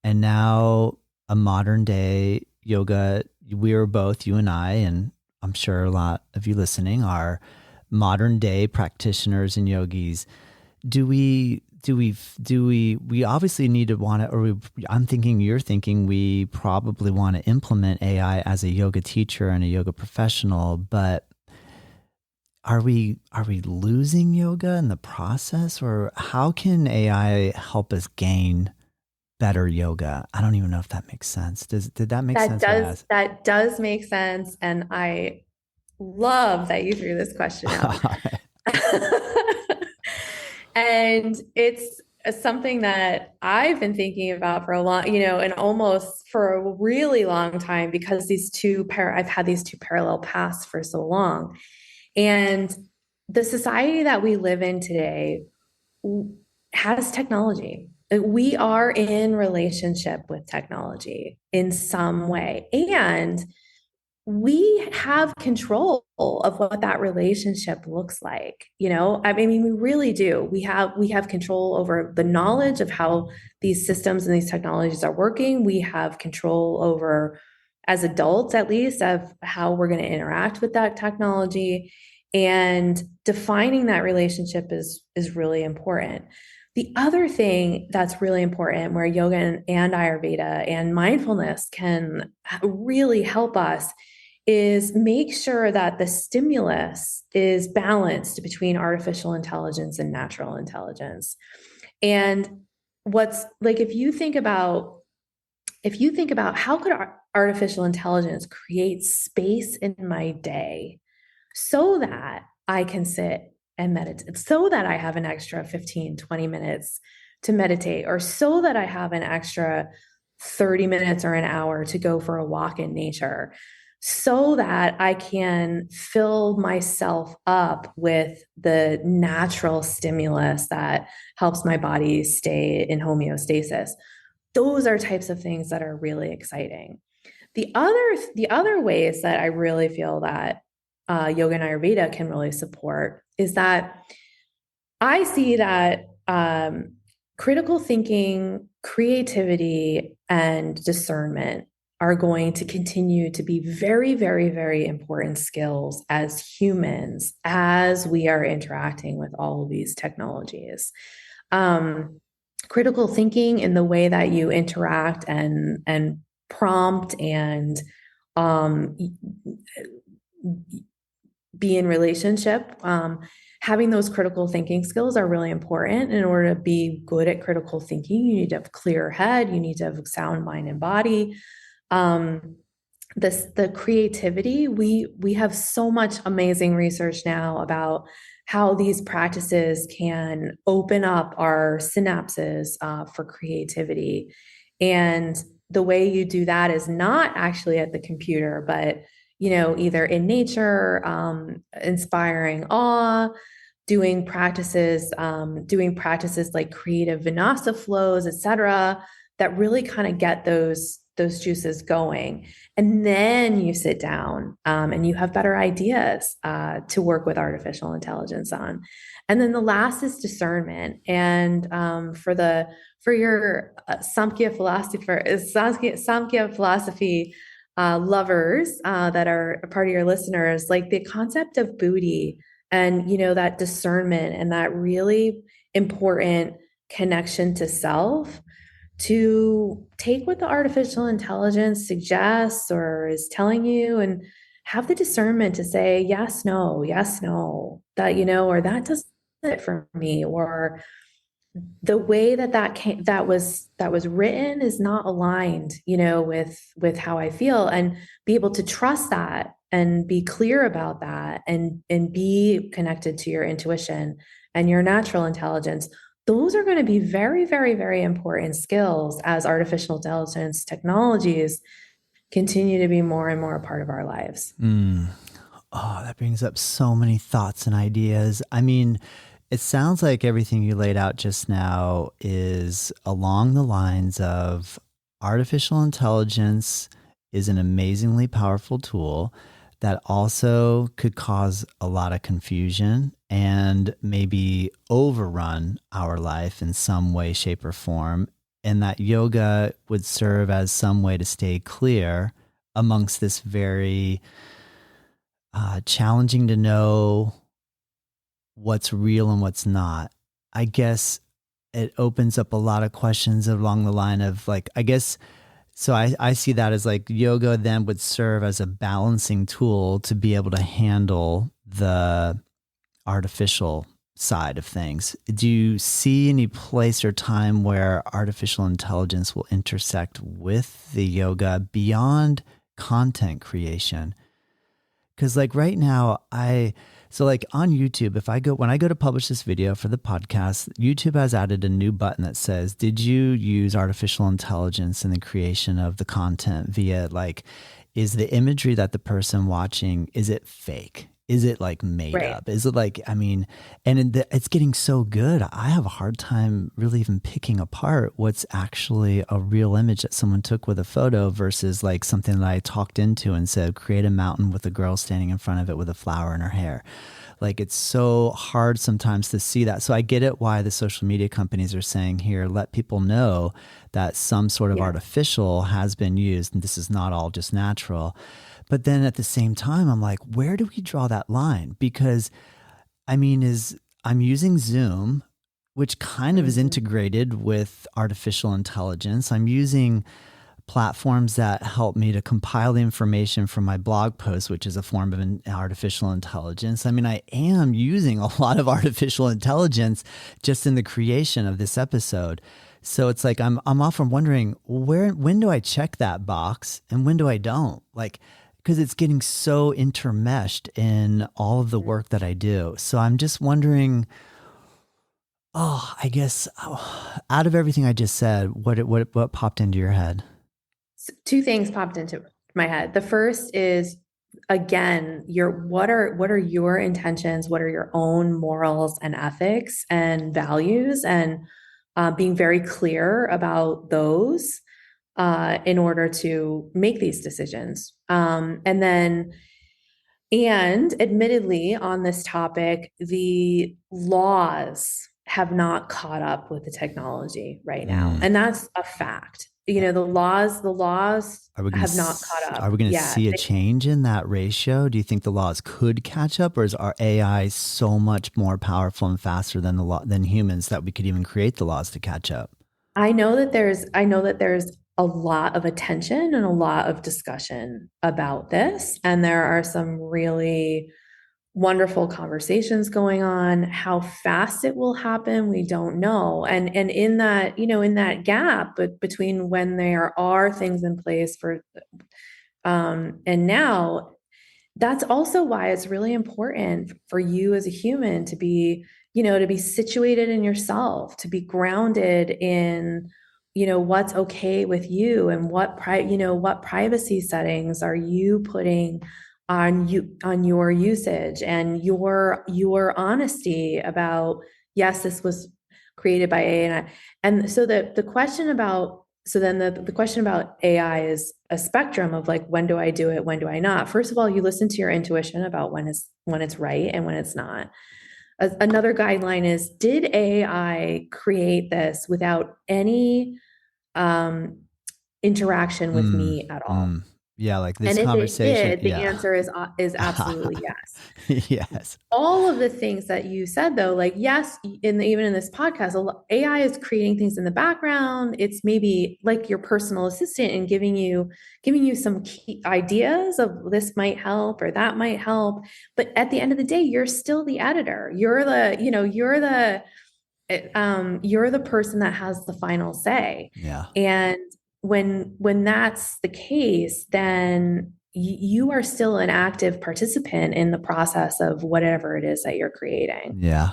And now a modern day yoga, we are both, you and I, and I'm sure a lot of you listening are modern day practitioners and yogis. We obviously need to want to, or I'm thinking you're thinking we probably want to implement AI as a yoga teacher and a yoga professional, but are we losing yoga in the process, or how can AI help us gain better yoga? I don't even know if that makes sense. Did that make sense? That does make sense. And I love that you threw this question out. And it's something that I've been thinking about for a long, and almost for a really long time, because I've had these two parallel paths for so long. And the society that we live in today has technology. We are in relationship with technology in some way. And we have control of what that relationship looks like. I mean, we really do. We have control over the knowledge of how these systems and these technologies are working. We have control over, as adults at least, of how we're going to interact with that technology. And defining that relationship is really important. The other thing that's really important, where yoga and Ayurveda and mindfulness can really help us, is make sure that the stimulus is balanced between artificial intelligence and natural intelligence. And what's like, if you think about how could artificial intelligence create space in my day so that I can sit and meditate, so that I have an extra 15, 20 minutes to meditate, or so that I have an extra 30 minutes or an hour to go for a walk in nature, so that I can fill myself up with the natural stimulus that helps my body stay in homeostasis. Those are types of things that are really exciting. The other ways that I really feel that yoga and Ayurveda can really support is that I see that critical thinking, creativity, and discernment are going to continue to be very, very, very important skills as humans as we are interacting with all of these technologies. Critical thinking in the way that you interact and prompt and be in relationship. Having those critical thinking skills are really important. In order to be good at critical thinking, you need to have a clear head, you need to have a sound mind and body. The creativity, we have so much amazing research now about how these practices can open up our synapses for creativity. And the way you do that is not actually at the computer, but either in nature, inspiring awe, doing practices like creative vinyasa flows, etc., that really kind of get those those juices going. And then you sit down and you have better ideas to work with artificial intelligence on. And then the last is discernment. And for your Samkhya philosophy lovers that are a part of your listeners, like the concept of buddhi and that discernment and that really important connection to self, to take what the artificial intelligence suggests or is telling you and have the discernment to say yes, no, that or that doesn't fit for me, or the way that was written is not aligned with how I feel, and be able to trust that and be clear about that, and be connected to your intuition and your natural intelligence. Those are going to be very, very, very important skills as artificial intelligence technologies continue to be more and more a part of our lives. Oh, that brings up so many thoughts and ideas. I mean, it sounds like everything you laid out just now is along the lines of artificial intelligence is an amazingly powerful tool that also could cause a lot of confusion and maybe overrun our life in some way, shape, or form. And that yoga would serve as some way to stay clear amongst this very challenging to know what's real and what's not. I guess it opens up a lot of questions along the line of like, so I see that as like yoga then would serve as a balancing tool to be able to handle the artificial side of things. Do you see any place or time where artificial intelligence will intersect with the yoga beyond content creation? Because like right now, so like on YouTube, when I go to publish this video for the podcast, YouTube has added a new button that says, did you use artificial intelligence in the creation of the content via like, is the imagery that the person watching, is it fake? Is it like made up? Is it like, and it's getting so good. I have a hard time really even picking apart what's actually a real image that someone took with a photo versus like something that I talked into and said, create a mountain with a girl standing in front of it with a flower in her hair. Like it's so hard sometimes to see that. So I get it why the social media companies are saying here, let people know that some sort of artificial has been used and this is not all just natural. But then at the same time, I'm like, where do we draw that line? Because I'm using Zoom, which kind of is integrated with artificial intelligence. I'm using platforms that help me to compile the information from my blog post, which is a form of an artificial intelligence. I mean, I am using a lot of artificial intelligence just in the creation of this episode. So it's like, I'm often wondering when do I check that box and when do I don't? Like, because it's getting so intermeshed in all of the work that I do. So I'm just wondering, out of everything I just said, what popped into your head? Two things popped into my head. The first is, again, what are your intentions? What are your own morals and ethics and values? And being very clear about those in order to make these decisions. And admittedly, on this topic, the laws have not caught up with the technology right now. And that's a fact. The laws have not caught up. Are we going to see a change in that ratio? Do you think the laws could catch up, or is our AI so much more powerful and faster than humans that we could even create the laws to catch up? I know that there's a lot of attention and a lot of discussion about this, and there are some really wonderful conversations going on. How fast it will happen, we don't know. And in that, in that gap between when there are things in place for and now, that's also why it's really important for you as a human to be situated in yourself, to be grounded in what's okay with you, and what privacy settings are you putting on your usage, and your honesty about, yes, this was created by AI. And so the question about so then the question about AI is a spectrum of like, when do I do it? When do I not? First of all, you listen to your intuition about when it's right and when it's not. Another guideline is, did AI create this without any interaction with me at all? Yeah, like And this if it conversation. did, the Yeah. answer is absolutely yes. Yes. All of the things that you said, though, like, yes, even in this podcast, AI is creating things in the background. It's maybe like your personal assistant and giving you some key ideas of this might help or that might help. But at the end of the day, you're still the editor. You're the person that has the final say. Yeah. And when that's the case, then you are still an active participant in the process of whatever it is that you're creating. Yeah.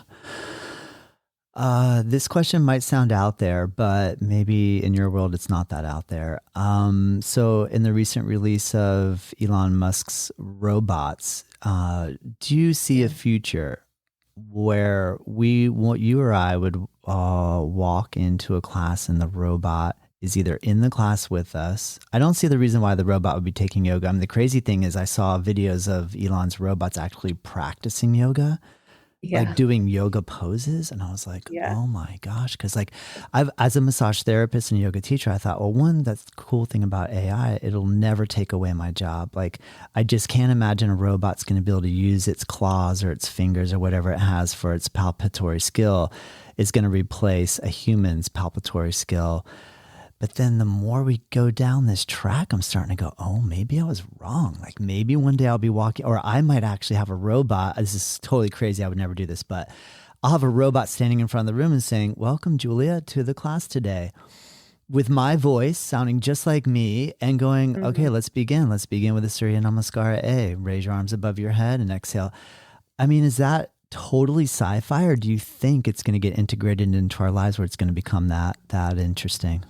This question might sound out there, but maybe in your world it's not that out there. So in the recent release of Elon Musk's robots, do you see a future where you or I would walk into a class and the robot is either in the class with us? I don't see the reason why the robot would be taking yoga. I mean, the crazy thing is I saw videos of Elon's robots actually practicing yoga, like doing yoga poses. And I was like, oh my gosh. Cause like as a massage therapist and yoga teacher, I thought, well, one, that's the cool thing about AI, it'll never take away my job. Like I just can't imagine a robot's going to be able to use its claws or its fingers or whatever it has for its palpatory skill. It's going to replace a human's palpatory skill. But then the more we go down this track, I'm starting to go, oh, maybe I was wrong. Like maybe one day I'll be walking, or I might actually have a robot. This is totally crazy. I would never do this, but I'll have a robot standing in front of the room and saying, welcome, Julia, to the class today, with my voice sounding just like me and going, okay, let's begin. Let's begin with the Surya Namaskara A. Raise your arms above your head and exhale. I mean, is that totally sci-fi, or do you think it's going to get integrated into our lives where it's going to become that interesting?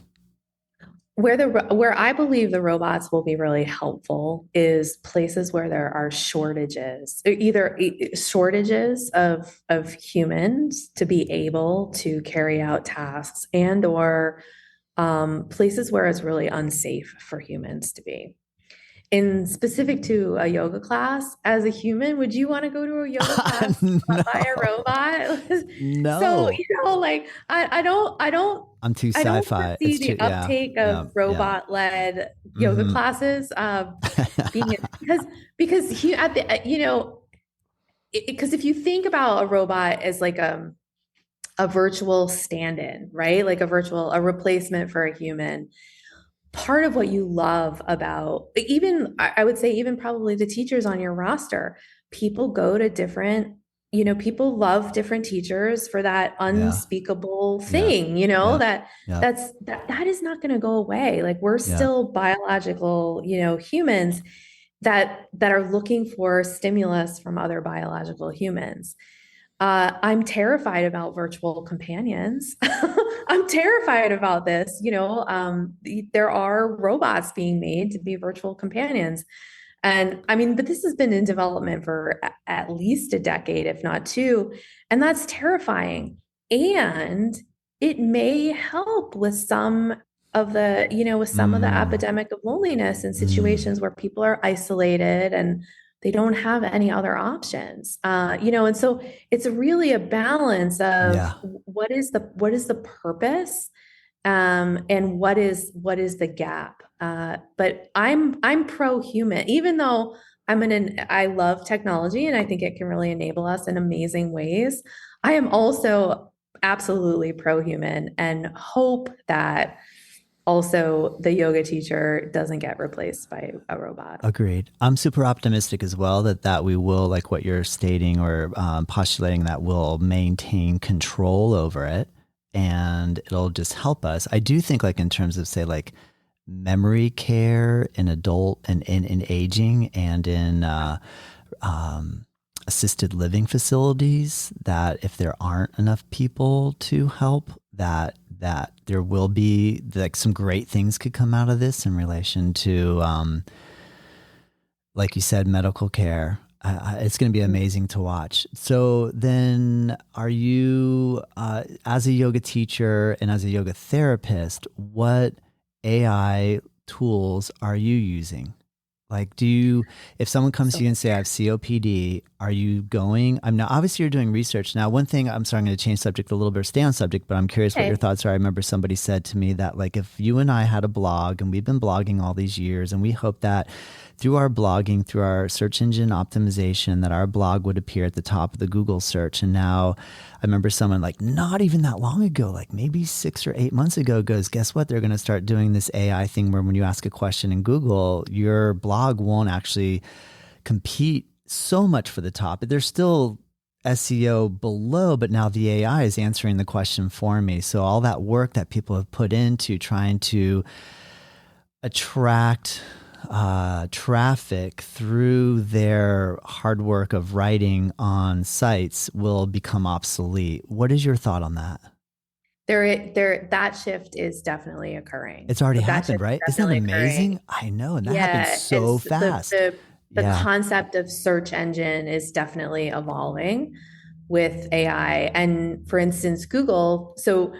Where I believe the robots will be really helpful is places where there are shortages, either shortages of humans to be able to carry out tasks, and or places where it's really unsafe for humans to be. In specific to a yoga class, as a human, would you want to go to a yoga class by a robot? No. So, like I don't I'm too I don't sci-fi. foresee the uptake of robot-led yoga classes being because because if you think about a robot as like a virtual stand-in, right? Like a replacement for a human. Part of what you love about, even I would say, even probably the teachers on your roster, people go to different, people love different teachers for that unspeakable thing, that is not going to go away. Like we're still biological, humans that are looking for stimulus from other biological humans. I'm terrified about virtual companions. I'm terrified about this. There are robots being made to be virtual companions. And I mean, but this has been in development for at least a decade, if not two. And that's terrifying. And it may help with some of the, of the epidemic of loneliness in situations where people are isolated and they don't have any other options. And so it's really a balance of what is the purpose, and what is the gap. But I'm pro-human, even though I love technology and I think it can really enable us in amazing ways. I am also absolutely pro-human and hope that also the yoga teacher doesn't get replaced by a robot. Agreed. I'm super optimistic as well that we will, like what you're stating or postulating, that we'll maintain control over it and it'll just help us. I do think, like in terms of, say, like memory care in adult and in aging and in assisted living facilities, that if there aren't enough people to help, that there will be like some great things could come out of this in relation to, like you said, medical care. It's going to be amazing to watch. So then are you, as a yoga teacher and as a yoga therapist, what AI tools are you using? Like, if someone comes to you and say, I have COPD, are you going? I'm now, obviously you're doing research. Now, one thing, I'm sorry, I'm going to change subject a little bit or stay on subject, but I'm curious what your thoughts are. I remember somebody said to me that, like, if you and I had a blog and we've been blogging all these years, and we hope that through our blogging, through our search engine optimization, that our blog would appear at the top of the Google search. And now I remember someone, like, not even that long ago, like maybe 6 or 8 months ago, goes, guess what? They're going to start doing this AI thing where when you ask a question in Google, your blog won't actually compete so much for the top. There's still SEO below, but now the AI is answering the question for me. So all that work that people have put into trying to attract traffic through their hard work of writing on sites will become obsolete. What is your thought on that? That shift is definitely occurring. It's already happened, right? Isn't that amazing? I know. And that happened so fast. The concept of search engine is definitely evolving with AI. And for instance, Google. So,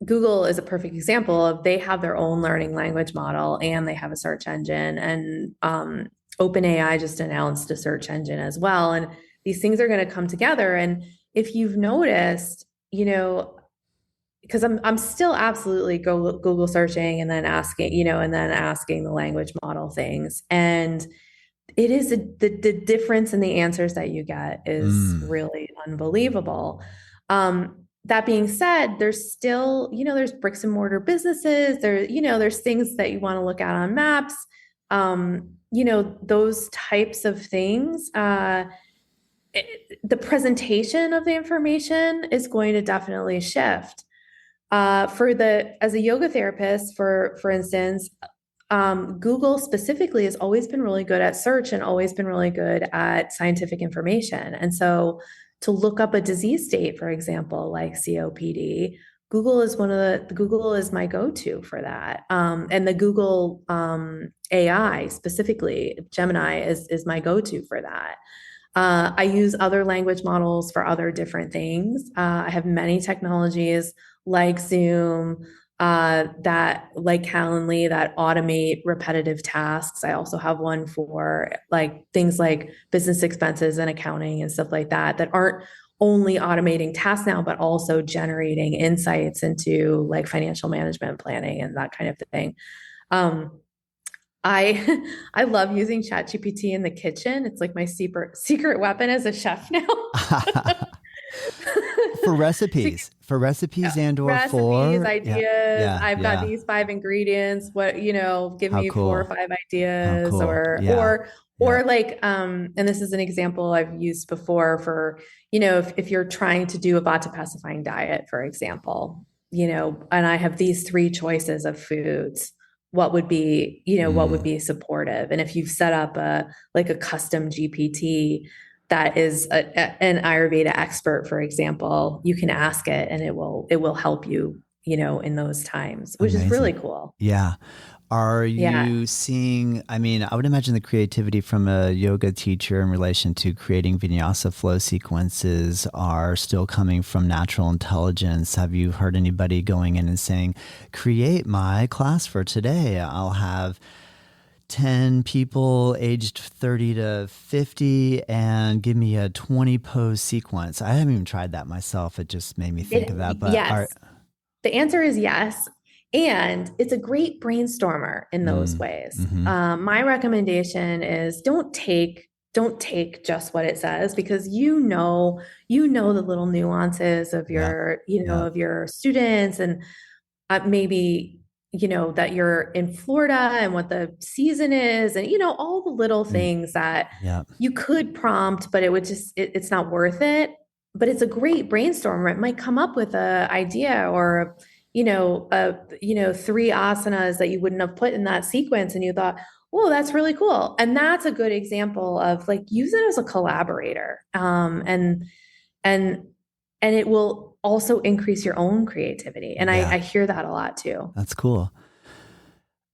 Google is a perfect example of, they have their own learning language model and they have a search engine, and OpenAI just announced a search engine as well. And these things are going to come together. And if you've noticed, because I'm still absolutely Google searching and then asking, the language model things. And it is the difference in the answers that you get is really unbelievable. That being said, there's still, there's bricks and mortar businesses. There's things that you want to look at on maps. Those types of things. The presentation of the information is going to definitely shift. As a yoga therapist, for instance, Google specifically has always been really good at search and always been really good at scientific information. And so to look up a disease state, for example, like COPD, Google is my go-to for that. And the Google AI specifically, Gemini is my go-to for that. I use other language models for other different things. I have many technologies like Zoom, like Calendly, that automate repetitive tasks. I also have one for like things like business expenses and accounting and stuff like that aren't only automating tasks now, but also generating insights into like financial management planning and that kind of thing. I love using ChatGPT in the kitchen. It's like my secret weapon as a chef now. For recipes and or for ideas. I've got these 5 ingredients. Give me 4 or 5 ideas, or like, and this is an example I've used before for, if you're trying to do a vata pacifying diet, for example, and I have these 3 choices of foods, what would be, what would be supportive? And if you've set up a custom GPT that is an Ayurveda expert, for example, you can ask it and it will help you, in those times, which is really cool. Yeah. Are you seeing, I would imagine the creativity from a yoga teacher in relation to creating vinyasa flow sequences are still coming from natural intelligence. Have you heard anybody going in and saying, create my class for today? I'll have 10 people aged 30 to 50 and give me a 20 pose sequence. I haven't even tried that myself. It just made me think of that. But yes. The answer is yes. And it's a great brainstormer in those ways. Mm-hmm. My recommendation is don't take just what it says, because the little nuances of your, of your students, and maybe, that you're in Florida and what the season is, and, all the little things that you could prompt, but it would it's not worth it. But it's a great brainstormer. It might come up with an idea or 3 asanas that you wouldn't have put in that sequence. And you thought, oh, that's really cool. And that's a good example of like, use it as a collaborator. And it will also increase your own creativity. And I hear that a lot too. That's cool.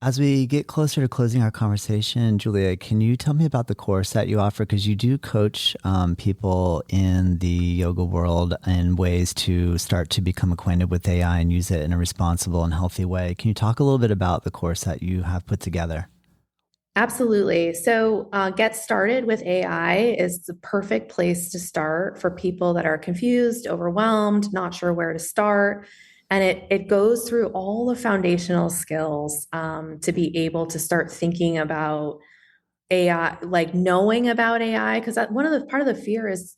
As we get closer to closing our conversation, Julia, can you tell me about the course that you offer? Because you do coach people in the yoga world in ways to start to become acquainted with AI and use it in a responsible and healthy way. Can you talk a little bit about the course that you have put together? Absolutely. So, Get Started with AI is the perfect place to start for people that are confused, overwhelmed, not sure where to start. And it goes through all the foundational skills to be able to start thinking about AI, like knowing about AI, because one of the part of the fear is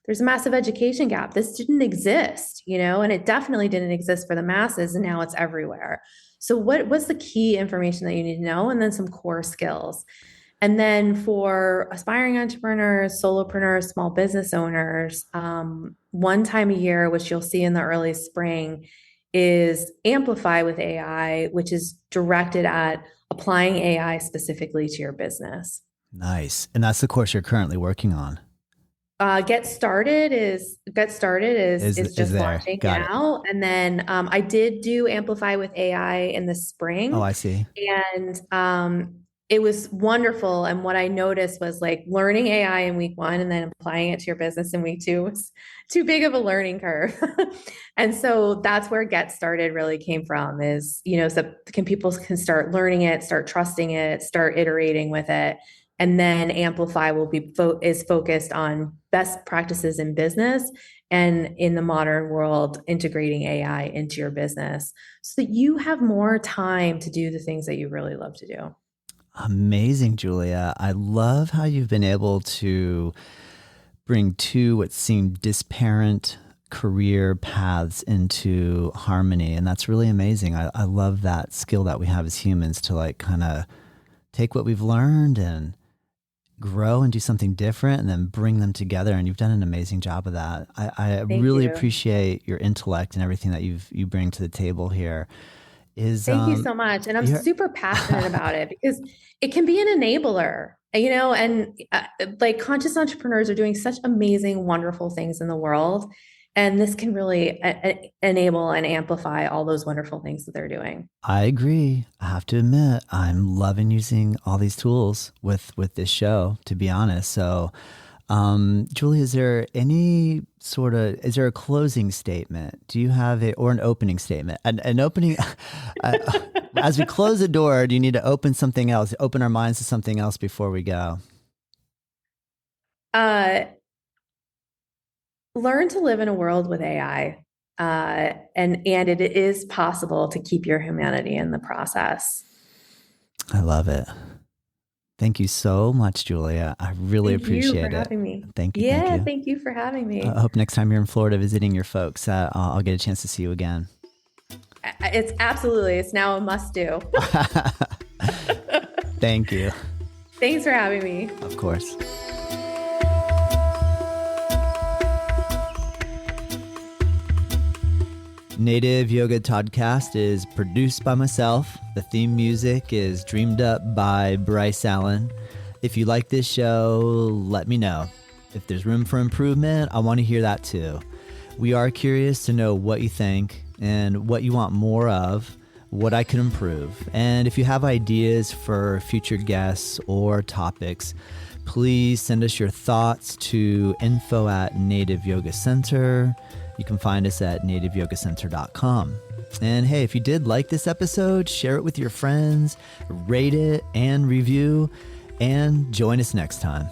there's a massive education gap. This didn't exist, and it definitely didn't exist for the masses, and now it's everywhere. So what's the key information that you need to know, and then some core skills. And then for aspiring entrepreneurs, solopreneurs, small business owners, one time a year, which you'll see in the early spring, is Amplify with AI, which is directed at applying AI specifically to your business. Nice. And that's the course you're currently working on. Get Started is just launching now. And then I did do Amplify with AI in the spring. Oh, I see. And it was wonderful. And what I noticed was like learning AI in week 1 and then applying it to your business in week 2 was too big of a learning curve. And so that's where Get Started really came from is, so people can start learning it, start trusting it, start iterating with it. And then Amplify will be is focused on best practices in business and in the modern world, integrating AI into your business so that you have more time to do the things that you really love to do. Amazing, Julia. I love how you've been able to bring two what seem disparate career paths into harmony. And that's really amazing. I love that skill that we have as humans to like kind of take what we've learned and grow and do something different and then bring them together. And you've done an amazing job of that. I really appreciate your intellect and everything that you bring to the table here. Thank you so much. And I'm super passionate about it because it can be an enabler, and like conscious entrepreneurs are doing such amazing, wonderful things in the world. And this can really enable and amplify all those wonderful things that they're doing. I agree. I have to admit, I'm loving using all these tools with this show, to be honest. So, Julie, is there a closing statement? Do you have or an opening statement? An opening, as we close the door, do you need to open something else, open our minds to something else before we go? Learn to live in a world with AI, and it is possible to keep your humanity in the process. I love it. Thank you so much, Julia. I really appreciate it. Thank you for having me. Thank you. Yeah, thank you for having me. I hope next time you're in Florida visiting your folks, I'll get a chance to see you again. It's now a must do. Thank you. Thanks for having me. Of course. Native Yoga Toddcast is produced by myself. The theme music is dreamed up by Bryce Allen. If you like this show, let me know. If there's room for improvement, I want to hear that too. We are curious to know what you think and what you want more of, what I could improve. And if you have ideas for future guests or topics, please send us your thoughts to info@Native Yoga Center. You can find us at nativeyogacenter.com. And hey, if you did like this episode, share it with your friends, rate it and review, and join us next time.